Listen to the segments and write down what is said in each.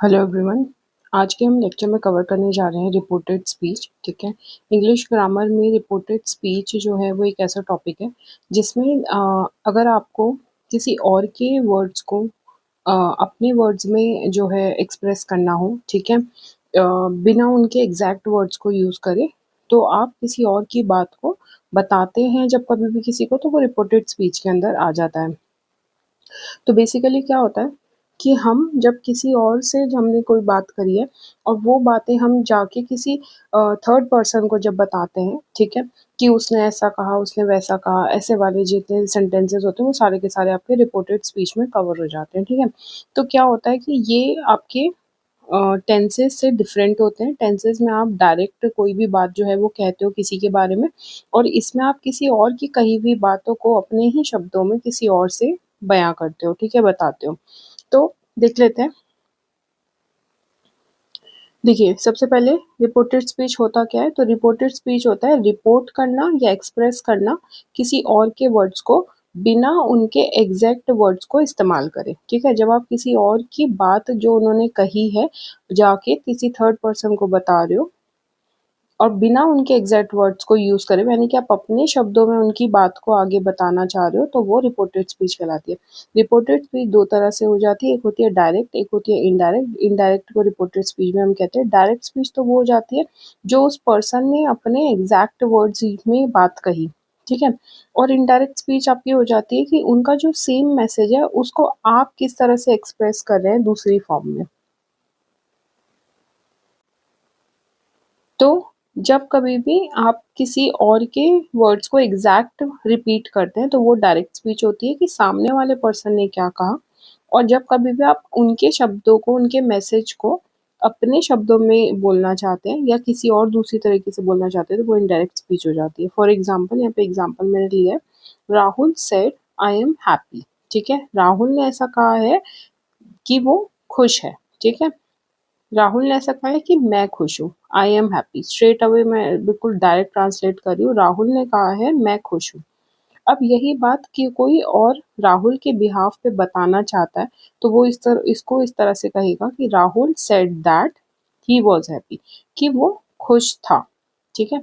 Hello everyone. आज के हम लेक्चर में कवर करने जा रहे हैं रिपोर्टेड स्पीच। ठीक है। इंग्लिश ग्रामर में रिपोर्टेड स्पीच जो है वो एक ऐसा टॉपिक है जिसमें अगर आपको किसी और के वर्ड्स को अपने वर्ड्स में जो है एक्सप्रेस करना हो, ठीक है, बिना उनके एग्जैक्ट वर्ड्स को यूज़ करे, तो आप किसी और की बात को बताते हैं जब कभी भी किसी को, तो वो रिपोर्टेड स्पीच के अंदर आ जाता है। तो बेसिकली क्या होता है कि हम जब किसी और से हमने कोई बात करी है और वो बातें हम जाके किसी थर्ड पर्सन को जब बताते हैं, ठीक है, कि उसने ऐसा कहा, उसने वैसा कहा, ऐसे वाले जितने सेंटेंसेस होते हैं वो सारे के सारे आपके रिपोर्टेड स्पीच में कवर हो जाते हैं। ठीक है। तो क्या होता है कि ये आपके टेंसेस से डिफरेंट होते हैं। टेंसेस में आप डायरेक्ट कोई भी बात जो है वो कहते हो किसी के बारे में, और इसमें आप किसी और की कही हुई बातों को अपने ही शब्दों में किसी और से बयां करते हो, ठीक है, बताते हो। तो देख लेते हैं। देखिए, सबसे पहले रिपोर्टेड स्पीच होता क्या है? तो रिपोर्टेड स्पीच होता है रिपोर्ट करना या एक्सप्रेस करना किसी और के वर्ड्स को बिना उनके एग्जैक्ट वर्ड्स को इस्तेमाल करें। ठीक है। जब आप किसी और की बात जो उन्होंने कही है जाके किसी थर्ड पर्सन को बता रहे हो और बिना उनके एग्जैक्ट वर्ड्स को यूज़ करे, यानी कि आप अपने शब्दों में उनकी बात को आगे बताना चाह रहे हो, तो वो रिपोर्टेड स्पीच कहलाती है। रिपोर्टेड स्पीच दो तरह से हो जाती है, एक होती है डायरेक्ट, एक होती है इनडायरेक्ट। इनडायरेक्ट को रिपोर्टेड स्पीच में हम कहते हैं। डायरेक्ट स्पीच तो वो हो जाती है जो उस पर्सन ने अपने एग्जैक्ट वर्ड्स में बात कही, ठीक है। और इनडायरेक्ट स्पीच आपकी हो जाती है कि उनका जो सेम मैसेज है उसको आप किस तरह से एक्सप्रेस कर रहे हैं दूसरी फॉर्म में। तो जब कभी भी आप किसी और के वर्ड्स को एग्जैक्ट रिपीट करते हैं तो वो डायरेक्ट स्पीच होती है कि सामने वाले पर्सन ने क्या कहा, और जब कभी भी आप उनके शब्दों को, उनके मैसेज को अपने शब्दों में बोलना चाहते हैं या किसी और दूसरी तरीके से बोलना चाहते हैं तो वो इनडायरेक्ट स्पीच हो जाती है। फॉर एग्जाम्पल, यहाँ पे एग्जाम्पल मैंने लिया है, Rahul said I am happy. ठीक है। राहुल ने ऐसा कहा है कि वो खुश है। ठीक है। राहुल ने ऐसा कहा है कि मैं खुश हूँ, I am happy. Straight away मैं बिल्कुल डायरेक्ट ट्रांसलेट कर रही हूँ, राहुल ने कहा है मैं खुश हूँ। अब यही बात कि कोई और राहुल के बिहाफ पे बताना चाहता है तो वो इसको इस तरह से कहेगा कि Rahul said that he was happy, कि वो खुश था। ठीक है।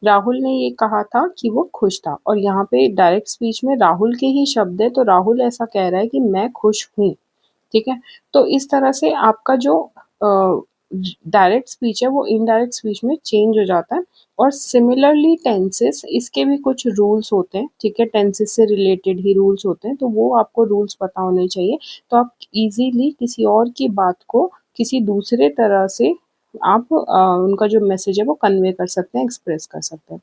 राहुल ने ये कहा था कि वो खुश था, और यहाँ पे डायरेक्ट स्पीच में राहुल के ही शब्द है, तो राहुल ऐसा कह रहा है कि मैं खुश हूँ। ठीक है। तो इस तरह से आपका जो डायरेक्ट स्पीच है वो इनडायरेक्ट स्पीच में चेंज हो जाता है। और सिमिलरली टेंसेस, इसके भी कुछ रूल्स होते हैं। ठीक है। टेंसेस से रिलेटेड ही रूल्स होते हैं, तो वो आपको रूल्स पता होने चाहिए, तो आप इजीली किसी और की बात को किसी दूसरे तरह से आप उनका जो मैसेज है वो कन्वे कर सकते हैं, एक्सप्रेस कर सकते हैं।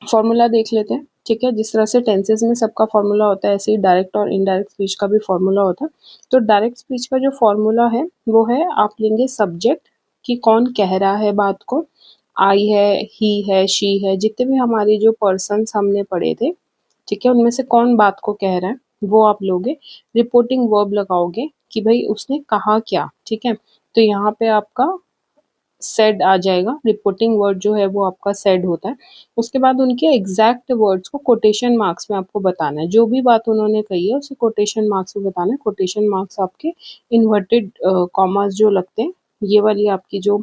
फॉर्मूला देख लेते हैं। ठीक है। जिस तरह से टेंसेस में सबका फॉर्मूला होता है, ऐसे ही डायरेक्ट और इनडायरेक्ट स्पीच का भी फॉर्मूला होता है। तो डायरेक्ट स्पीच का जो फॉर्मूला है वो है, आप लेंगे सब्जेक्ट कि कौन कह रहा है बात को, आई है, ही है, शी है, जितने भी हमारे जो पर्सन्स हमने पढ़े थे, ठीक है, उनमें से कौन बात को कह रहा है वो आप लोगे। रिपोर्टिंग वर्ब लगाओगे कि भाई उसने कहा क्या। ठीक है। तो यहाँ पे आपका सेड आ जाएगा। रिपोर्टिंग वर्ड जो है वो आपका सेड होता है। उसके बाद उनके एग्जैक्ट वर्ड्स को कोटेशन मार्क्स में आपको बताना है। जो भी बात उन्होंने कही है उसे कोटेशन मार्क्स में बताना है। कोटेशन मार्क्स आपके इन्वर्टेड कॉमास जो लगते हैं, ये वाली आपकी जो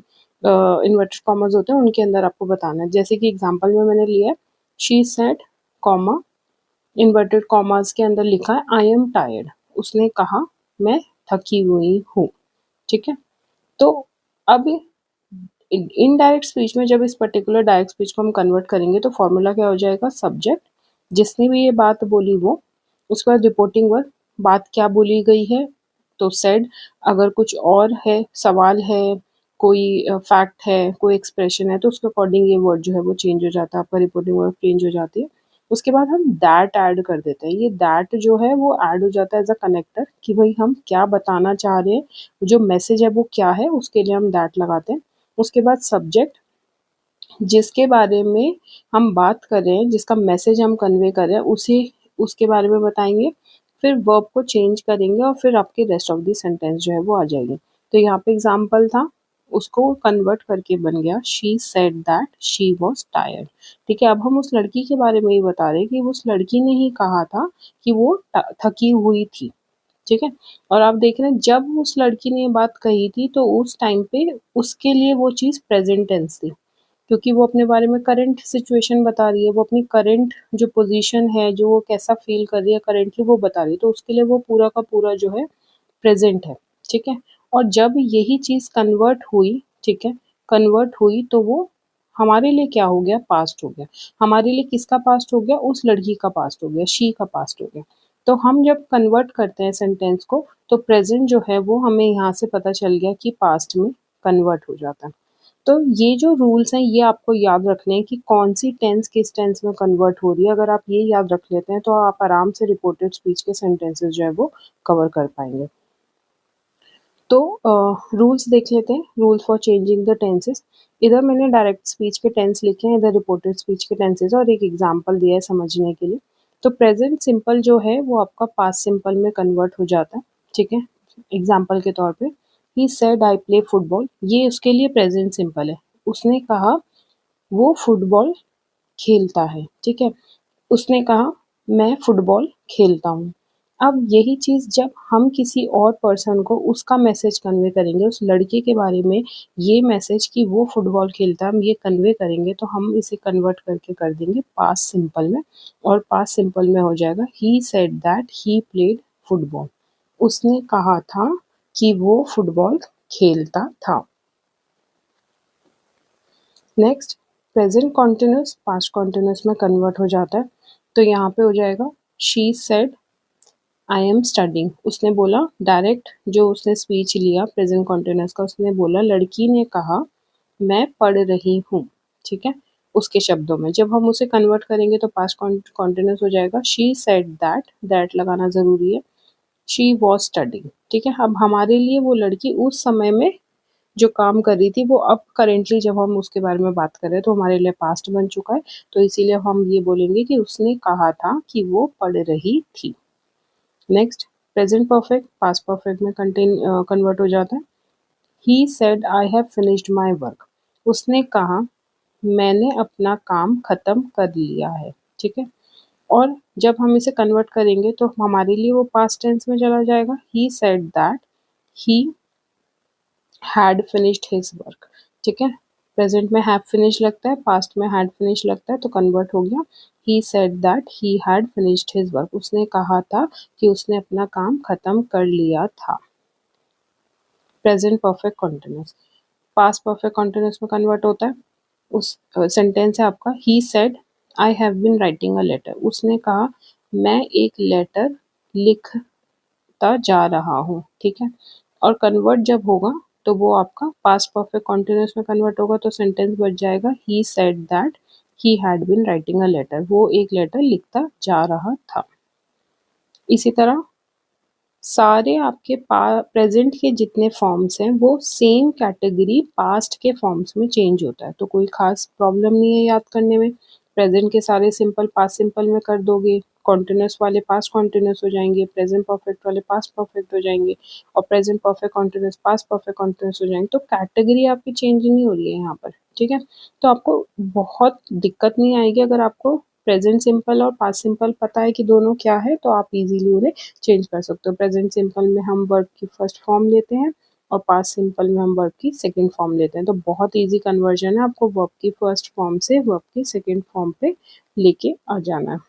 इन्वर्टेड कॉमास होते हैं उनके अंदर आपको बताना है। जैसे कि एग्जाम्पल में मैंने लिया है, she said comma, inverted commas के अंदर लिखा है आई एम टायर्ड। उसने कहा मैं थकी हुई हूँ। ठीक है। तो अब इनडायरेक्ट स्पीच में जब इस पर्टिकुलर डायरेक्ट स्पीच को हम कन्वर्ट करेंगे तो फॉर्मूला क्या हो जाएगा, सब्जेक्ट जिसने भी ये बात बोली वो, उसके बाद रिपोर्टिंग वर्ड, बात क्या बोली गई है, तो सेड। अगर कुछ और है, सवाल है, कोई फैक्ट है, कोई एक्सप्रेशन है, तो उसके अकॉर्डिंग ये वर्ड जो है वो चेंज हो जाता है, आपका रिपोर्टिंग वर्ड चेंज हो जाती है। उसके बाद हम दैट ऐड कर देते हैं। ये दैट जो है वो ऐड हो जाता है एज अ कनेक्टर कि भाई हम क्या बताना चाह रहे हैं, जो मैसेज है वो क्या है, उसके लिए हम दैट लगाते हैं। उसके बाद सब्जेक्ट जिसके बारे में हम बात कर रहे हैं, जिसका मैसेज हम कन्वे कर रहे हैं, उसे उसके बारे में बताएंगे। फिर वर्ब को चेंज करेंगे और फिर आपके रेस्ट ऑफ द सेंटेंस जो है वो आ जाएगी। तो यहाँ पे एग्जाम्पल था, उसको कन्वर्ट करके बन गया she said that she was tired. ठीक है। अब हम उस लड़की के बारे में ही बता रहे हैं कि उस लड़की ने ही कहा था कि वो थकी हुई थी। ठीक है। और आप देख रहे हैं जब उस लड़की ने ये बात कही थी तो उस टाइम पे उसके लिए वो चीज़ प्रेजेंट टेंस थी, क्योंकि वो अपने बारे में करंट सिचुएशन बता रही है, वो अपनी करंट जो पोजीशन है, जो वो कैसा फील कर रही है करंटली वो बता रही है, तो उसके लिए वो पूरा का पूरा जो है प्रेजेंट है, ठीक है। और जब यही चीज़ कन्वर्ट हुई, ठीक है, कन्वर्ट हुई तो वो हमारे लिए क्या हो गया, पास्ट हो गया। हमारे लिए किसका पास्ट हो गया, उस लड़की का पास्ट हो गया, शी का पास्ट हो गया। तो हम जब कन्वर्ट करते हैं सेंटेंस को तो प्रेजेंट जो है वो हमें यहाँ से पता चल गया कि पास्ट में कन्वर्ट हो जाता है। तो ये जो रूल्स हैं ये आपको याद रखने हैं कि कौन सी टेंस किस टेंस में कन्वर्ट हो रही है। अगर आप ये याद रख लेते हैं तो आप आराम से रिपोर्टेड स्पीच के सेंटेंसेस जो है वो कवर कर पाएंगे। तो रूल्स देख लेते हैं, rules for changing the tenses. इधर मैंने डायरेक्ट स्पीच के टेंस लिखे हैं, इधर रिपोर्टेड स्पीच के टेंसेस और एक एग्जांपल दिया है समझने के लिए। तो प्रेजेंट सिंपल जो है वो आपका पास्ट सिंपल में कन्वर्ट हो जाता है, ठीक है। एग्जांपल के तौर पे ही सेड आई प्ले फुटबॉल, ये उसके लिए प्रेजेंट सिंपल है। उसने कहा वो फुटबॉल खेलता है, ठीक है। उसने कहा मैं फुटबॉल खेलता हूँ। अब यही चीज़ जब हम किसी और पर्सन को उसका मैसेज कन्वे करेंगे, उस लड़के के बारे में ये मैसेज कि वो फुटबॉल खेलता है, हम ये कन्वे करेंगे तो हम इसे कन्वर्ट करके कर देंगे पास्ट सिंपल में। और पास्ट सिंपल में हो जाएगा he said that he played football, उसने कहा था कि वो फुटबॉल खेलता था। Next, present continuous past continuous में कन्वर्ट हो जाता है। तो यहाँ पे हो जाएगा she said I am studying, उसने बोला डायरेक्ट जो उसने स्पीच लिया प्रेजेंट कॉन्टिन्यूस का, उसने बोला लड़की ने कहा मैं पढ़ रही हूँ, ठीक है। उसके शब्दों में जब हम उसे कन्वर्ट करेंगे तो पास्ट कॉन्टिन्यूस हो जाएगा शी सेड दैट, दैट लगाना ज़रूरी है। शी वॉज स्टडिंग, ठीक है। अब हमारे लिए वो लड़की उस समय में जो काम कर रही थी वो अब करेंटली जब हम उसके बारे में बात कर रहे हैं तो हमारे लिए पास्ट बन चुका है। तो इसीलिए हम ये बोलेंगे कि उसने कहा था कि वो पढ़ रही थी। Next, present perfect past perfect में कन्वर्ट हो जाता है। ही said I have finished my work, उसने कहा मैंने अपना काम खत्म कर लिया है, ठीक है। और जब हम इसे कन्वर्ट करेंगे तो हमारे लिए वो पास्ट टेंस में चला जाएगा। He said that he had finished his work, ठीक है। प्रेजेंट में हैव फिनिश लगता है, पास्ट में हैड फिनिश लगता है, तो कन्वर्ट हो गया ही said that he had finished his work, उसने कहा था कि उसने अपना काम खत्म कर लिया था। Present perfect continuous past perfect continuous में कन्वर्ट होता है। उस सेंटेंस है आपका ही said I have been writing a letter, उसने कहा मैं एक लेटर लिखता जा रहा हूँ, ठीक है। और कन्वर्ट जब होगा तो वो आपका पास्ट परफेक्ट कॉन्टिन्यूस में कन्वर्ट होगा, तो सेंटेंस बच जाएगा he said that he had been writing a letter, वो एक लेटर लिखता जा रहा था। इसी तरह सारे आपके प्रेजेंट के जितने फॉर्म्स हैं वो सेम कैटेगरी पास्ट के फॉर्म्स में चेंज होता है, तो कोई खास प्रॉब्लम नहीं है याद करने में। प्रेजेंट के सारे सिंपल पास्ट सिंपल में कर दोगे, कॉन्टिन्यूस वाले पास्ट कॉन्टिन्यूस हो जाएंगे, प्रेजेंट परफेक्ट वाले पास्ट परफेक्ट हो जाएंगे, और present perfect continuous past perfect continuous हो जाएंगे। तो कैटेगरी आपकी चेंज नहीं हो रही है यहाँ पर, ठीक है। तो आपको बहुत दिक्कत नहीं आएगी अगर आपको प्रेजेंट सिंपल और पास्ट सिंपल पता है कि दोनों क्या है, तो आप इजीली उन्हें चेंज कर सकते हो। प्रेजेंट सिंपल में हम वर्ब की फर्स्ट फॉर्म लेते हैं और पास्ट सिंपल में हम वर्ब की सेकंड फॉर्म लेते हैं, तो बहुत इजी कन्वर्जन है, आपको वर्ब की फर्स्ट फॉर्म से वर्ब की सेकंड फॉर्म पे लेके आ जाना है।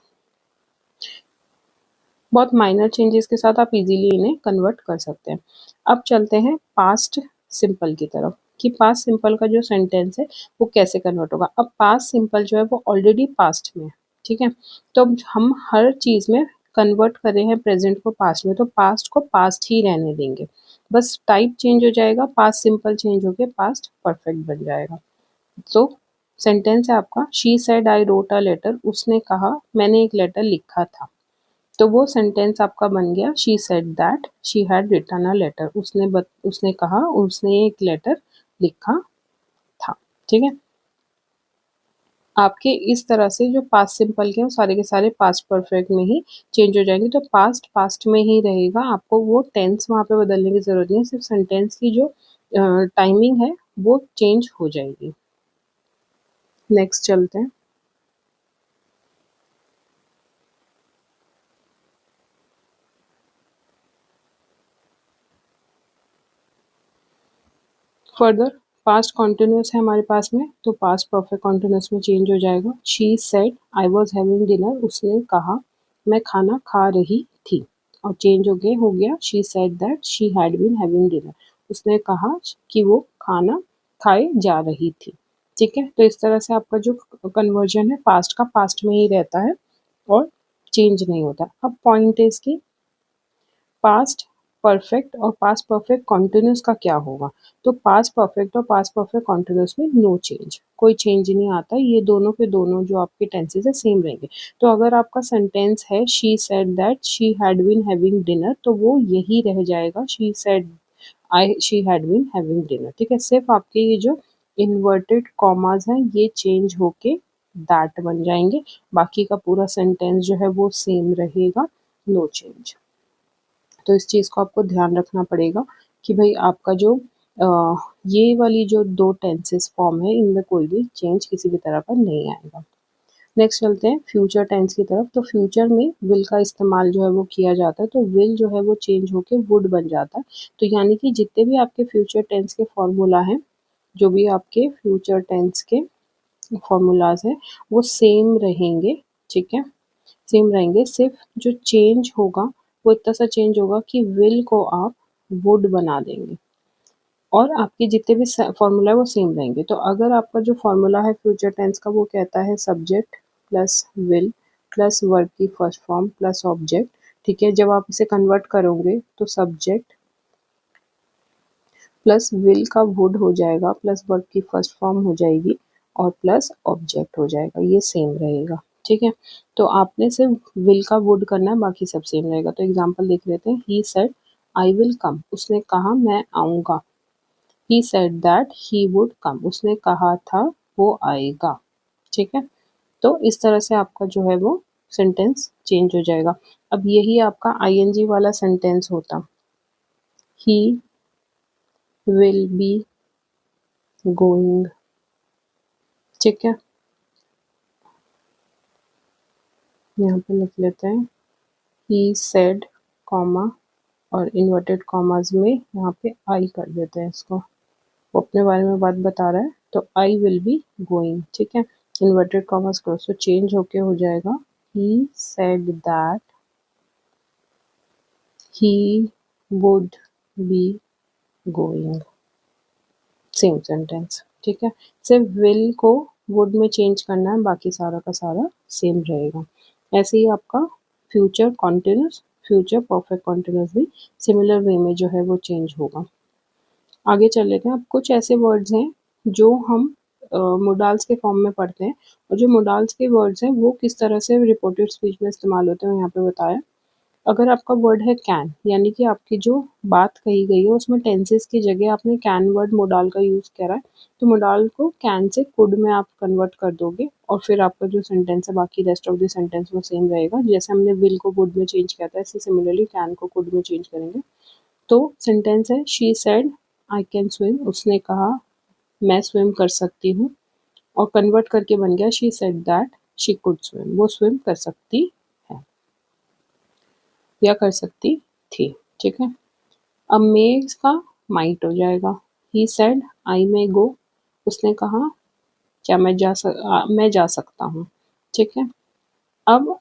बहुत माइनर चेंजेस के साथ आप इजीली इन्हें कन्वर्ट कर सकते हैं। अब चलते हैं पास्ट सिंपल की तरफ कि पास्ट सिंपल का जो सेंटेंस है वो कैसे कन्वर्ट होगा। अब पास्ट सिंपल जो है वो ऑलरेडी पास्ट में है, ठीक है। तो अब हम हर चीज़ में कन्वर्ट कर रहे हैं प्रेजेंट को पास्ट में, तो पास्ट को पास्ट ही रहने देंगे, बस टाइप चेंज हो जाएगा, पास्ट सिंपल चेंज होके पास्ट परफेक्ट बन जाएगा। सो सेंटेंस है आपका she said I wrote a letter, उसने कहा मैंने एक लेटर लिखा था। तो वो सेंटेंस आपका बन गया she said that she had written a letter, उसने कहा उसने एक लेटर लिखा था, ठीक है। आपके इस तरह से जो पास्ट सिंपल के वो सारे के सारे पास्ट परफेक्ट में ही चेंज हो जाएंगे, तो पास्ट पास्ट में ही रहेगा, आपको वो टेंस वहाँ पे बदलने की ज़रूरत नहीं है, सिर्फ सेंटेंस की जो टाइमिंग है वो चेंज हो जाएगी। नेक्स्ट चलते हैं। फर्दर पास्ट कॉन्टिन्यूस है हमारे पास में, तो पास्ट परफेक्ट कॉन्टिन्यूस में चेंज हो जाएगा। She said I was having dinner, उसने कहा मैं खाना खा रही थी, और चेंज हो गया she said that she had been having dinner, उसने कहा कि वो खाना खाए जा रही थी। ठीक है, तो इस तरह से आपका जो कन्वर्जन है पास्ट का पास्ट में ही रहता है और चेंज नहीं होता। अब पॉइंट है इसकी पास्ट परफेक्ट और पास्ट परफेक्ट कॉन्टिन्यूस का क्या होगा। तो पास्ट परफेक्ट और पास्ट परफेक्ट कॉन्टिन्यूस में नो चेंज, कोई चेंज नहीं आता, ये दोनों के दोनों जो आपके टेंसेस है सेम रहेंगे। तो अगर आपका सेंटेंस है she said that she had been having dinner, तो वो यही रह जाएगा she said she had been having dinner. ठीक है, सिर्फ आपके ये जो इन्वर्टेड कॉमाज हैं ये चेंज होके दैट बन जाएंगे, बाकी का पूरा सेंटेंस जो है वो सेम रहेगा, नो चेंज। तो इस चीज़ को आपको ध्यान रखना पड़ेगा कि भाई आपका जो ये वाली जो दो टेंसेस फॉर्म है इनमें कोई भी चेंज किसी भी तरह का नहीं आएगा। नेक्स्ट चलते हैं फ्यूचर टेंस की तरफ। तो फ्यूचर में विल का इस्तेमाल जो है वो किया जाता है, तो विल जो है वो चेंज होके वुड बन जाता है। तो यानी कि जितने भी आपके फ्यूचर टेंस के फॉर्मूला हैं, जो भी आपके फ्यूचर टेंस के फॉर्मूलाज हैं वो सेम रहेंगे। ठीक है, सेम रहेंगे, सिर्फ जो चेंज होगा वो इतना सा चेंज होगा कि विल को आप वुड बना देंगे, और आपके जितने भी फॉर्मूला है वो सेम रहेंगे। तो अगर आपका जो फॉर्मूला है फ्यूचर टेंस का वो कहता है subject plus will plus verb की फर्स्ट फॉर्म प्लस ऑब्जेक्ट। ठीक है, जब आप इसे कन्वर्ट करोगे तो सब्जेक्ट प्लस विल का वुड हो जाएगा प्लस वर्ब की फर्स्ट फॉर्म हो जाएगी और प्लस ऑब्जेक्ट हो जाएगा, ये सेम रहेगा। ठीक है, तो आपने सिर्फ विल का वुड करना है, बाकी सब सेम रहेगा। तो एग्जांपल देख लेते हैं। ही सेड आई विल कम, उसने कहा मैं आऊँगा। ही said that he would come, उसने कहा था वो आएगा। ठीक है, तो इस तरह से आपका जो है वो सेंटेंस चेंज हो जाएगा। अब यही आपका आईएनजी वाला सेंटेंस होता, ही विल बी गोइंग। ठीक है, यहाँ पे लिख लेते हैं ही सेड कॉमा और इन्वर्टेड कॉमाज में यहाँ पे आई कर देते हैं इसको, वो अपने बारे में बात बता रहा है, तो आई विल बी गोइंग। ठीक है, इन्वर्टेड कॉमाज क्लोज, तो चेंज होके हो जाएगा he said that he would be going, same sentence. ठीक है, सिर्फ विल को वुड में चेंज करना है, बाकी सारा का सारा सेम रहेगा। ऐसे ही आपका future continuous future perfect continuous भी सिमिलर वे में जो है वो चेंज होगा। आगे चल लेते हैं। अब कुछ ऐसे वर्ड्स हैं जो हम मोडाल्स के फॉर्म में पढ़ते हैं, और जो मोडाल्स के वर्ड्स हैं वो किस तरह से रिपोर्टेड स्पीच में इस्तेमाल होते हैं यहाँ पे बताया। अगर आपका वर्ड है कैन, यानी कि आपकी जो बात कही गई है उसमें टेंसेस की जगह आपने कैन वर्ड मोडाल का यूज़ करा है, तो मोडाल को कैन से कुड में आप कन्वर्ट कर दोगे, और फिर आपका जो सेंटेंस है बाकी रेस्ट ऑफ द सेंटेंस वो सेम रहेगा। जैसे हमने विल को वुड में चेंज किया था, ऐसे सिमिलरली कैन को कुड में चेंज करेंगे। तो सेंटेंस है she said I can swim, उसने कहा मैं स्विम कर सकती हूँ, और कन्वर्ट करके बन गया she said that she could swim, वो स्विम कर सकती है या कर सकती थी। ठीक है, अब मे का माइट हो जाएगा। ही सेड आई मे गो, उसने कहा क्या मैं जा सकता हूँ। ठीक है, अब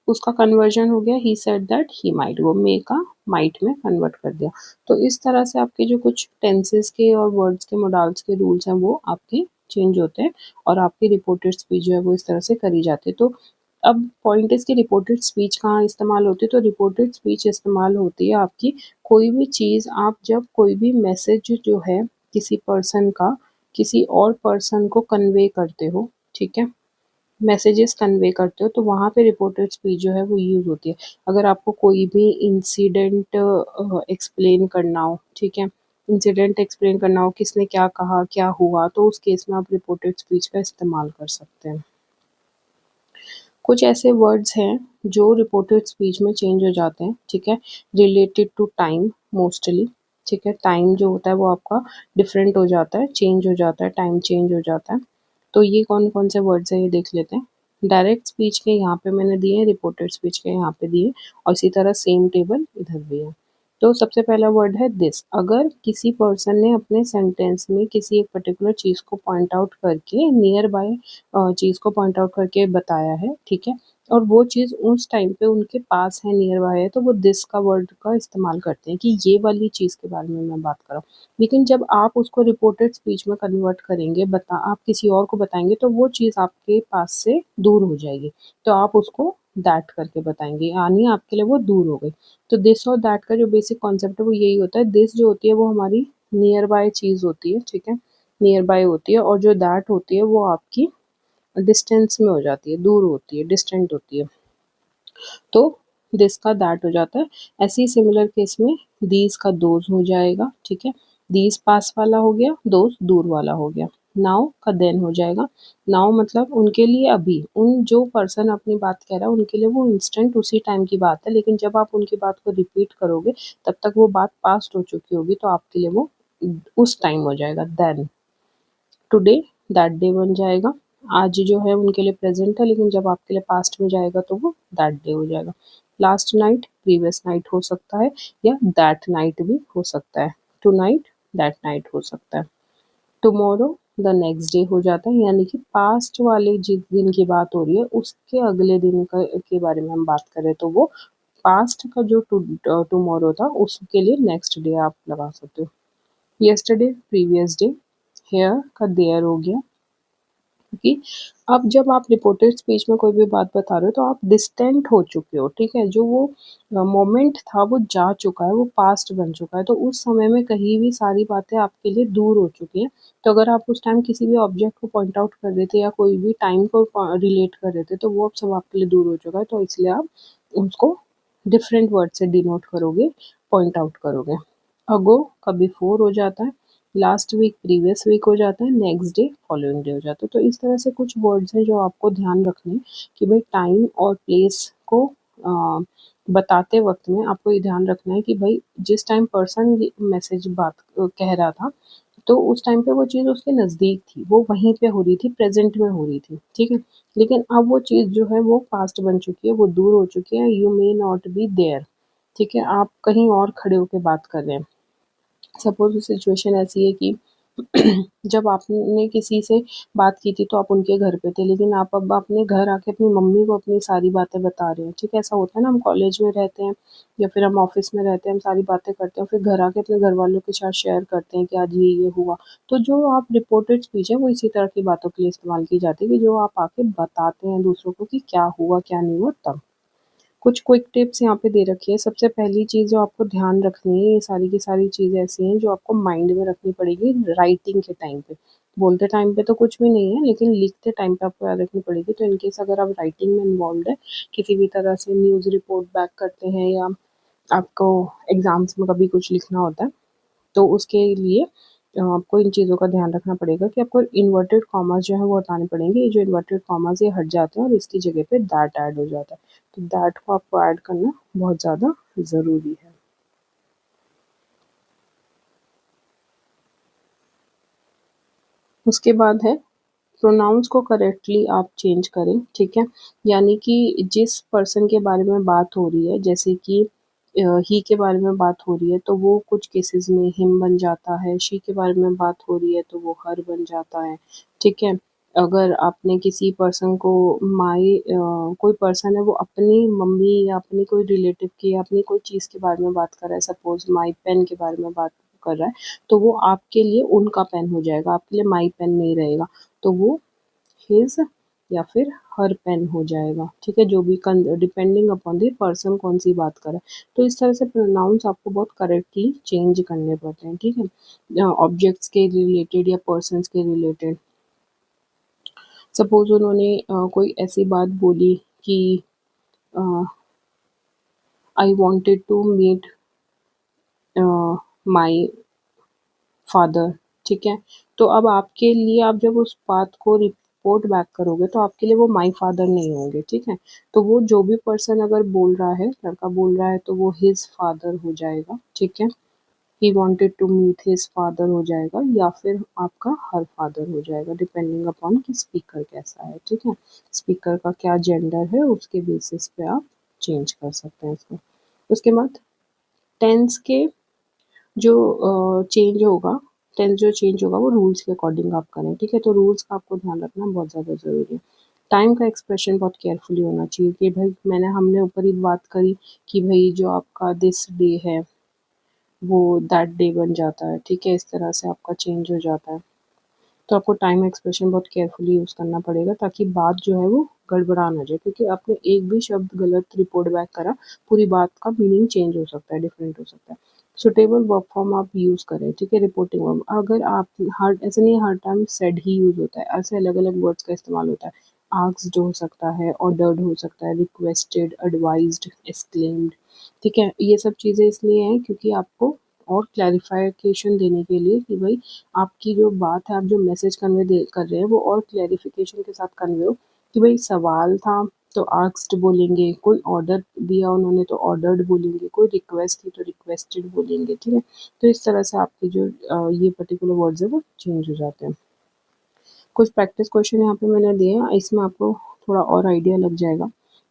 उसका कन्वर्जन हो गया ही सेड दैट ही माइट, वो मे का माइट में कन्वर्ट कर दिया। तो इस तरह से आपके जो कुछ टेंसेस के और वर्ड्स के मोडाल्स के रूल्स हैं वो आपके चेंज होते हैं, और आपकी रिपोर्टेड स्पीच जो है वो इस तरह से करी जाती है। तो अब पॉइंट इसकी रिपोर्टेड स्पीच कहाँ इस्तेमाल होती है। तो रिपोर्टेड स्पीच इस्तेमाल होती है आपकी कोई भी चीज़, आप जब कोई भी मैसेज जो है किसी पर्सन का किसी और पर्सन को कन्वे करते हो, ठीक है, मैसेजेस कन्वे करते हो, तो वहाँ पे रिपोर्टेड स्पीच जो है वो यूज़ होती है। अगर आपको कोई भी इंसिडेंट एक्सप्लेन करना हो, ठीक है, इंसिडेंट एक्सप्लेन करना हो, किसने क्या कहा क्या हुआ, तो उस केस में आप रिपोर्टेड स्पीच का इस्तेमाल कर सकते हैं। कुछ ऐसे वर्ड्स हैं जो रिपोर्टेड स्पीच में चेंज हो जाते हैं। ठीक है, रिलेटेड टू टाइम मोस्टली। ठीक है, टाइम जो होता है वो आपका डिफरेंट हो जाता है, चेंज हो जाता है, टाइम चेंज हो जाता है। तो ये कौन कौन से वर्ड्स हैं ये देख लेते हैं। डायरेक्ट स्पीच के यहाँ पे मैंने दिए हैं, रिपोर्टेड स्पीच के यहाँ पे दिए, और इसी तरह सेम टेबल इधर भी है। तो सबसे पहला वर्ड है दिस। अगर किसी पर्सन ने अपने सेंटेंस में किसी एक पर्टिकुलर चीज़ को पॉइंट आउट करके नियर बाय चीज़ को पॉइंट आउट करके बताया है, ठीक है, और वो चीज़ उस टाइम पे उनके पास है, नियर बाय है, तो वो दिस का वर्ड का इस्तेमाल करते हैं कि ये वाली चीज़ के बारे में मैं बात कर रहा हूँ। लेकिन जब आप उसको रिपोर्टेड स्पीच में कन्वर्ट करेंगे, आप किसी और को बताएंगे, तो वो चीज़ आपके पास से दूर हो जाएगी, तो आप उसको दैट करके बताएंगे, यानी आपके लिए वो दूर हो गई। तो दिस और दैट का जो बेसिक कॉन्सेप्ट है वो यही होता है। दिस जो होती है वो हमारी नियर बाय चीज़ होती है, ठीक है, नियर बाय होती है, और जो दैट होती है वो आपकी डिस्टेंस में हो जाती है, दूर होती है, डिस्टेंट होती है। तो दिस का दैट हो जाता है। ऐसे ही सिमिलर केस में दीज का दोज हो जाएगा, ठीक है, दीज पास वाला हो गया, दोज दूर वाला हो गया। नाउ का देन हो जाएगा। नाउ मतलब उनके लिए अभी, उन जो पर्सन अपनी बात कह रहा है उनके लिए वो इंस्टेंट उसी टाइम की बात है, लेकिन जब आप उनकी बात को रिपीट करोगे तब तक वो बात पास्ट हो चुकी होगी, तो आपके लिए वो उस टाइम हो जाएगा देन। टुडे दैट डे बन जाएगा। आज जो है उनके लिए प्रेजेंट है, लेकिन जब आपके लिए पास्ट में जाएगा तो वो दैट डे हो जाएगा। लास्ट नाइट प्रीवियस नाइट हो सकता है, या दैट नाइट भी हो सकता है। टू नाइट दैट नाइट हो सकता है। टुमारो द नेक्स्ट डे हो जाता है, यानी कि पास्ट वाले जिस दिन की बात हो रही है उसके अगले दिन के बारे में हम बात करें तो वो पास्ट का जो टुमारो था उसके लिए नेक्स्ट डे आप लगा सकते हो। यस्टरडे प्रीवियस डे, हेयर का देयर हो गया, क्योंकि अब जब आप रिपोर्टेड स्पीच में कोई भी बात बता रहे हो तो आप डिस्टेंट हो चुके हो, ठीक है, जो वो मोमेंट था वो जा चुका है, वो पास्ट बन चुका है, तो उस समय में कहीं भी सारी बातें आपके लिए दूर हो चुकी हैं। तो अगर आप उस टाइम किसी भी ऑब्जेक्ट को पॉइंट आउट कर रहे थे या कोई भी टाइम को रिलेट कर रहे थे तो वो अब सब आपके लिए दूर हो चुका है, तो इसलिए आप उसको डिफरेंट वर्ड से डिनोट करोगे, पॉइंट आउट करोगे। अगो का बिफोर हो जाता है, लास्ट वीक प्रीवियस वीक हो जाता है, नेक्स्ट डे फॉलोइंग डे हो जाता है। तो इस तरह से कुछ वर्ड्स हैं जो आपको ध्यान रखने हैं कि भाई टाइम और प्लेस को बताते वक्त में आपको ये ध्यान रखना है कि भाई जिस टाइम पर्सन ये मैसेज बात कह रहा था तो उस टाइम पे वो चीज़ उसके नज़दीक थी, वो वहीं पे हो रही थी, प्रेजेंट में हो रही थी, ठीक है, लेकिन अब वो चीज़ जो है वो पास्ट बन चुकी है, वो दूर हो चुकी है। You may not be there, ठीक है, आप कहीं और खड़े होकर बात कर रहे हैं। सपोज़ सिचुएशन ऐसी है कि जब आपने किसी से बात की थी तो आप उनके घर पे थे, लेकिन आप अब अपने घर आके अपनी मम्मी को अपनी सारी बातें बता रहे हैं, ठीक है, ऐसा होता है ना, हम कॉलेज में रहते हैं या फिर हम ऑफिस में रहते हैं, हम सारी बातें करते हैं, फिर घर आके अपने घर वालों के साथ शेयर करते हैं कि आज ये हुआ। तो जो आप रिपोर्टेड स्पीच है वो इसी तरह की बातों के लिए इस्तेमाल की जाती है कि जो आप आके बताते हैं दूसरों को कि क्या हुआ क्या नहीं हुआ तब। कुछ क्विक टिप्स यहाँ पे दे रखी है। सबसे पहली चीज़ जो आपको ध्यान रखनी है, ये सारी की सारी चीज़ें ऐसी हैं जो आपको माइंड में रखनी पड़ेगी राइटिंग के टाइम पे। बोलते टाइम पे तो कुछ भी नहीं है, लेकिन लिखते टाइम पे आपको याद रखनी पड़ेगी। तो इन केस अगर आप राइटिंग में इन्वॉल्व्ड है, किसी भी तरह से न्यूज़ रिपोर्ट बैक करते हैं या आपको एग्ज़ाम्स में कभी कुछ लिखना होता है, तो उसके लिए आपको इन चीज़ों का ध्यान रखना पड़ेगा कि आपको इन्वर्टेड कॉमास जो है वो हटाने पड़ेंगे। ये जो इन्वर्टेड कॉमास ये हट जाते हैं और इसकी जगह पे दैट ऐड हो जाता है। तो दैट को आपको ऐड करना बहुत ज़्यादा ज़रूरी है। उसके बाद है प्रोनाउंस को करेक्टली आप चेंज करें, ठीक है, यानी कि जिस पर्सन के बारे में बात हो रही है, जैसे कि ही के बारे में बात हो रही है तो वो कुछ केसेस में हिम बन जाता है, शी के बारे में बात हो रही है तो वो हर बन जाता है, ठीक है। अगर आपने किसी पर्सन को कोई पर्सन है वो अपनी मम्मी या अपनी कोई रिलेटिव की या अपनी कोई चीज़ के बारे में बात कर रहा है, सपोज माई पेन के बारे में बात कर रहा है, तो वो आपके लिए उनका पेन हो जाएगा, आपके लिए माई पेन नहीं रहेगा, तो वो हिज या फिर हर पेन हो जाएगा, ठीक है, जो भी डिपेंडिंग अपॉन द पर्सन कौन सी बात करे। तो इस तरह से प्रोनाउंस आपको बहुत करेक्टली चेंज करने पड़ते हैं, ठीक है, ऑब्जेक्ट्स के रिलेटेड या पर्सन्स के रिलेटेड। सपोज उन्होंने कोई ऐसी बात बोली कि I wanted to meet my father, ठीक है, तो अब आपके लिए आप जब उस बात को रिपोर्ट बैक करोगे तो आपके लिए वो माई फादर नहीं होंगे, ठीक है, तो वो जो भी पर्सन अगर बोल रहा है, लड़का बोल रहा है तो वो हिज फादर हो जाएगा, ठीक है, he wanted to meet his father हो जाएगा या फिर आपका हर फादर हो जाएगा, डिपेंडिंग अपॉन कि स्पीकर कैसा है, ठीक है, स्पीकर का क्या जेंडर है उसके बेसिस पे आप चेंज कर सकते हैं इसको। उसके बाद टेंस के जो चेंज होगा वो रूल्स के अकॉर्डिंग आप करें, ठीक है। तो रूल्स का आपको ध्यान रखना बहुत ज़्यादा ज़रूरी है। टाइम का एक्सप्रेशन बहुत केयरफुली होना चाहिए कि भाई हमने ऊपर ही बात करी कि भाई जो आपका दिस डे है वो दैट डे बन जाता है, ठीक है, इस तरह से आपका चेंज हो जाता है। तो आपको टाइम एक्सप्रेशन बहुत केयरफुली यूज़ करना पड़ेगा ताकि बात जो है वो गड़बड़ा ना जाए, क्योंकि आपने एक भी शब्द गलत रिपोर्ट बैक करा, पूरी बात का मीनिंग चेंज हो सकता है, डिफरेंट हो सकता है। सुटेबल वर्ब फॉर्म आप यूज़ करें, ठीक है, रिपोर्टिंग वर्ब। अगर आप हर ऐसे नहीं हर टाइम सेड ही यूज़ होता है, ऐसे अलग अलग वर्ड्स का इस्तेमाल होता है। आस्क्ड हो सकता है, ऑर्डर्ड हो सकता है, रिक्वेस्टेड, एडवाइज्ड, एक्सक्लेम्ड, ठीक है। ये सब चीज़ें इसलिए हैं क्योंकि आपको और क्लैरिफिकेशन देने के लिए कि भाई आपकी जो बात है, आप जो मैसेज कन्वे कर रहे हैं वो और क्लैरिफिकेशन के साथ कन्वे हो कि भाई सवाल था तो आस्क्ड बोलेंगे, कोई ऑर्डर दिया उन्होंने तो ऑर्डर्ड बोलेंगे, कोई रिक्वेस्ट थी तो रिक्वेस्टेड बोलेंगे, ठीक है। तो इस तरह से आपके जो ये पर्टिकुलर वर्ड्स है वो चेंज हो जाते हैं। कुछ प्रैक्टिस क्वेश्चन यहाँ पे मैंने दिए हैं, इसमें आपको थोड़ा और आइडिया लग जाएगा।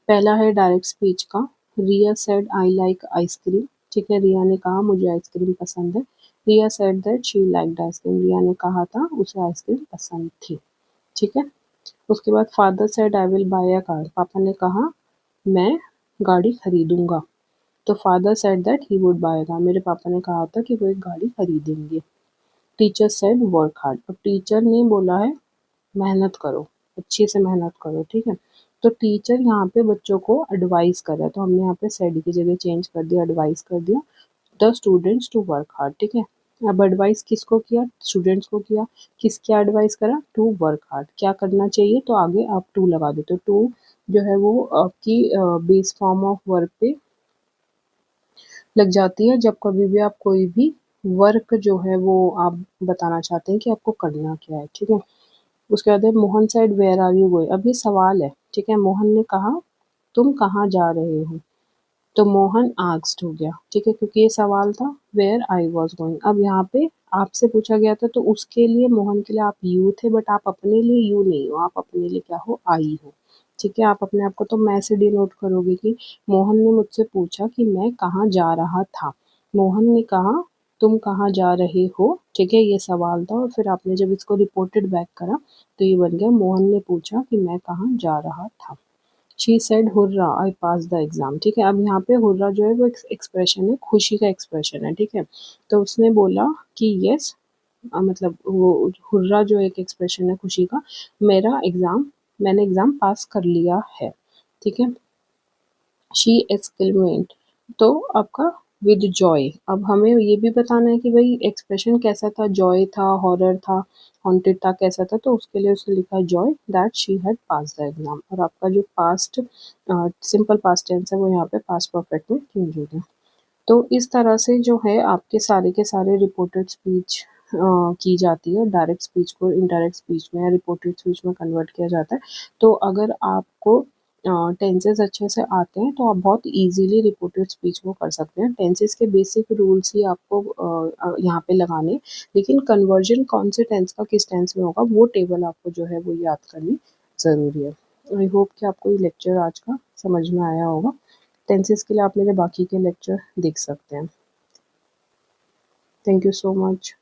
पहला है डायरेक्ट स्पीच का। Riya said I like ice cream, ठीक है, रिया ने कहा मुझे आइसक्रीम पसंद है। Riya said that she liked ice cream, Riya ने कहा था उसे आइसक्रीम पसंद थी, ठीक है। उसके बाद father said I will buy a car, पापा ने कहा मैं गाड़ी खरीदूंगा। तो father said that he would buy a car, मेरे पापा ने कहा था कि वो एक गाड़ी खरीदेंगे। टीचर सेड वर्क हार्ड, अब टीचर ने बोला है मेहनत करो, अच्छे से मेहनत करो, ठीक है। तो टीचर यहाँ पे बच्चों को एडवाइस कर रहा है, तो हमने यहाँ पे सेड की जगह चेंज कर दिया, एडवाइस कर दिया the students to work hard, ठीक है। अब एडवाइस किसको किया, स्टूडेंट्स को किया। किसकी एडवाइस करा, टू वर्क हार्ड, क्या करना चाहिए, तो आगे आप टू लगा देते हो। टू जो है वो आपकी बेस फॉर्म ऑफ वर्ब पे लग जाती है जब कभी भी आप कोई भी वर्क जो है वो आप बताना चाहते हैं कि आपको करना क्या है, ठीक है। उसके बाद है Mohan said where are you going, अब ये सवाल है, ठीक है। मोहन ने कहा तुम कहाँ जा रहे हो, तो मोहन आस्क्ड हो गया, ठीक है, क्योंकि ये सवाल था वेयर आई वाज गोइंग। अब यहाँ पे आपसे पूछा गया था तो उसके लिए मोहन के लिए आप यू थे, बट आप अपने लिए यू नहीं हो, आप अपने लिए क्या हो, आई हो, ठीक है। आप अपने आप को तो मैं से डिनोट करोगे कि मोहन ने मुझसे पूछा कि मैं कहाँ जा रहा था, मोहन ने कहा तुम कहाँ जा रहे हो, ठीक है, ये सवाल था। और फिर आपने जब इसको रिपोर्टेड बैक करा तो ये बन गया मोहन ने पूछा कि मैं कहाँ जा रहा था। She said hurrah I pass the exam, ठीक है। अब यहाँ पे हुर्रा जो है वो एक्सप्रेशन है, खुशी का एक्सप्रेशन है, ठीक है। तो उसने बोला कि यस, मतलब वो हुर्रा जो एक एक्सप्रेशन है खुशी का, मैंने एग्जाम पास कर लिया है, ठीक है। शी एक्सक्लेमेंट, तो आपका विद जॉय। अब हमें ये भी बताना है कि भाई एक्सप्रेशन कैसा था, जॉय था, हॉरर था, हॉन्टेड था, कैसा था, तो उसके लिए उसने लिखा है Joy that she had pass the exam. और आपका जो पास्ट सिंपल पास्ट टेंस है वो यहाँ पे पास्ट परफेक्ट में चेंज हो गया। तो इस तरह से जो है आपके सारे के सारे रिपोर्टेड स्पीच की जाती है, डायरेक्ट स्पीच को इनडायरेक्ट स्पीच में या रिपोर्टेड स्पीच में कन्वर्ट किया जाता है। तो अगर आपको टेंसेस अच्छे से आते हैं तो आप बहुत इजीली रिपोर्टेड स्पीच को कर सकते हैं। टेंसेस के बेसिक रूल्स ही आपको यहाँ पे लगाने, लेकिन कन्वर्जन कौन से टेंस का किस टेंस में होगा वो टेबल आपको जो है वो याद करनी ज़रूरी है। आई होप कि आपको ये लेक्चर आज का समझ में आया होगा। टेंसेस के लिए आप मेरे बाकी के लेक्चर देख सकते हैं। Thank you so much.